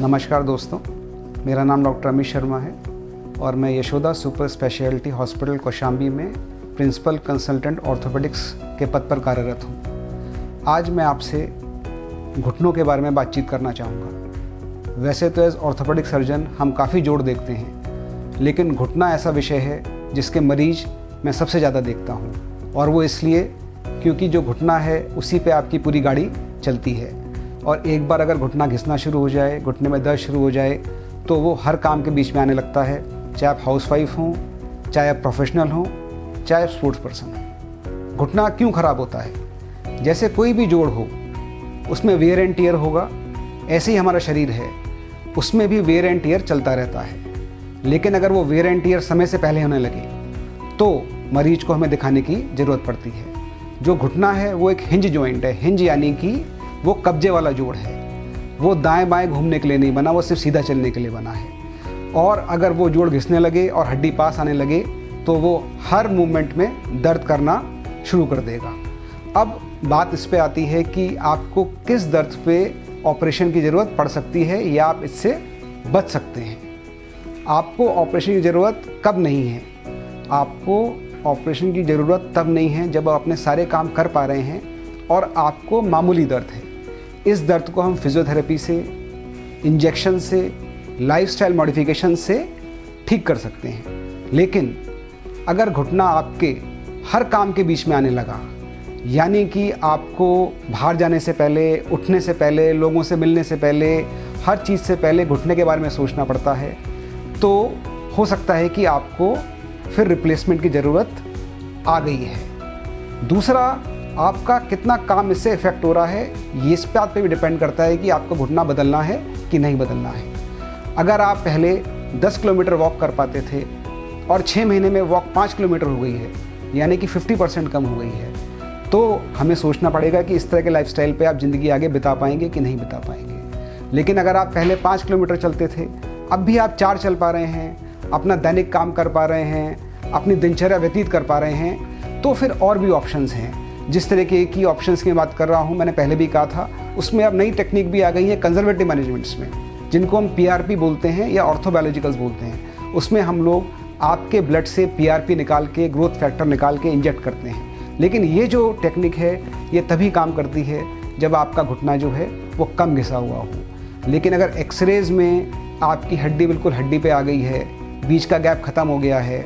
नमस्कार दोस्तों, मेरा नाम डॉक्टर अमित शर्मा है और मैं Yashoda super speciality hospital Kaushambi में प्रिंसिपल कंसल्टेंट ऑर्थोपेडिक्स के पद पर कार्यरत हूँ। आज मैं आपसे घुटनों के बारे में बातचीत करना चाहूँगा। वैसे तो एज ऑर्थोपेडिक सर्जन हम काफ़ी जोड़ देखते हैं, लेकिन घुटना ऐसा विषय है जिसके मरीज मैं सबसे ज़्यादा देखता हूँ, और वो इसलिए क्योंकि जो घुटना है उसी पे आपकी पूरी गाड़ी चलती है। और एक बार अगर घुटना घिसना शुरू हो जाए, घुटने में दर्द शुरू हो जाए, तो वो हर काम के बीच में आने लगता है, चाहे आप हाउसवाइफ हों, चाहे आप प्रोफेशनल हों, चाहे आप स्पोर्ट्स पर्सन हों। घुटना क्यों ख़राब होता है? जैसे कोई भी जोड़ हो उसमें वेयर एंड टियर होगा, ऐसे ही हमारा शरीर है, उसमें भी वेयर एंड टियर चलता रहता है। लेकिन अगर वो वेयर एंड टियर समय से पहले होने लगे तो मरीज को हमें दिखाने की ज़रूरत पड़ती है। जो घुटना है वो एक हिंज जॉइंट है। हिंज यानी कि वो कब्जे वाला जोड़ है। वो दाएं बाएं घूमने के लिए नहीं बना, वो सिर्फ सीधा चलने के लिए बना है। और अगर वो जोड़ घिसने लगे और हड्डी पास आने लगे तो वो हर मूवमेंट में दर्द करना शुरू कर देगा। अब बात इस पे आती है कि आपको किस दर्द पे ऑपरेशन की ज़रूरत पड़ सकती है या आप इससे बच सकते हैं। आपको ऑपरेशन की ज़रूरत कब नहीं है? आपको ऑपरेशन की ज़रूरत तब नहीं है जब आप अपने सारे काम कर पा रहे हैं और आपको मामूली दर्द है। इस दर्द को हम फिजियोथेरेपी से, इंजेक्शन से, लाइफस्टाइल मॉडिफिकेशन से ठीक कर सकते हैं। लेकिन अगर घुटना आपके हर काम के बीच में आने लगा, यानी कि आपको बाहर जाने से पहले, उठने से पहले, लोगों से मिलने से पहले, हर चीज़ से पहले घुटने के बारे में सोचना पड़ता है, तो हो सकता है कि आपको फिर रिप्लेसमेंट की ज़रूरत आ गई है। दूसरा, आपका कितना काम इससे इफ़ेक्ट हो रहा है, ये इस बात पे भी डिपेंड करता है कि आपको घुटना बदलना है कि नहीं बदलना है। अगर आप पहले 10 किलोमीटर वॉक कर पाते थे और 6 महीने में वॉक 5 किलोमीटर हो गई है, यानी कि 50% कम हो गई है, तो हमें सोचना पड़ेगा कि इस तरह के लाइफस्टाइल पे आप ज़िंदगी आगे बिता पाएंगे कि नहीं बिता पाएंगे। लेकिन अगर आप पहले 5 किलोमीटर चलते थे, अब भी आप 4 चल पा रहे हैं, अपना दैनिक काम कर पा रहे हैं, अपनी दिनचर्या व्यतीत कर पा रहे हैं, तो फिर और भी ऑप्शंस हैं। जिस तरह की ऑप्शंस की बात कर रहा हूँ, मैंने पहले भी कहा था, उसमें अब नई टेक्निक भी आ गई है कंजर्वेटिव मैनेजमेंट्स में, जिनको हम पीआरपी बोलते हैं या ऑर्थोबायोलॉजिकल्स बोलते हैं। उसमें हम लोग आपके ब्लड से पीआरपी निकाल के, ग्रोथ फैक्टर निकाल के इंजेक्ट करते हैं। लेकिन ये जो टेक्निक है ये तभी काम करती है जब आपका घुटना जो है वो कम घिसा हुआ हो। लेकिन अगर एक्सरेज में आपकी हड्डी बिल्कुल हड्डी पे आ गई है, बीच का गैप ख़त्म हो गया है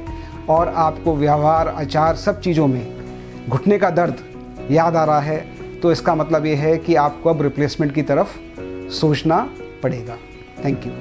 और आपको व्यवहार, आचार, सब चीज़ों में घुटने का दर्द याद आ रहा है, तो इसका मतलब ये है कि आपको अब रिप्लेसमेंट की तरफ सोचना पड़ेगा। Thank you.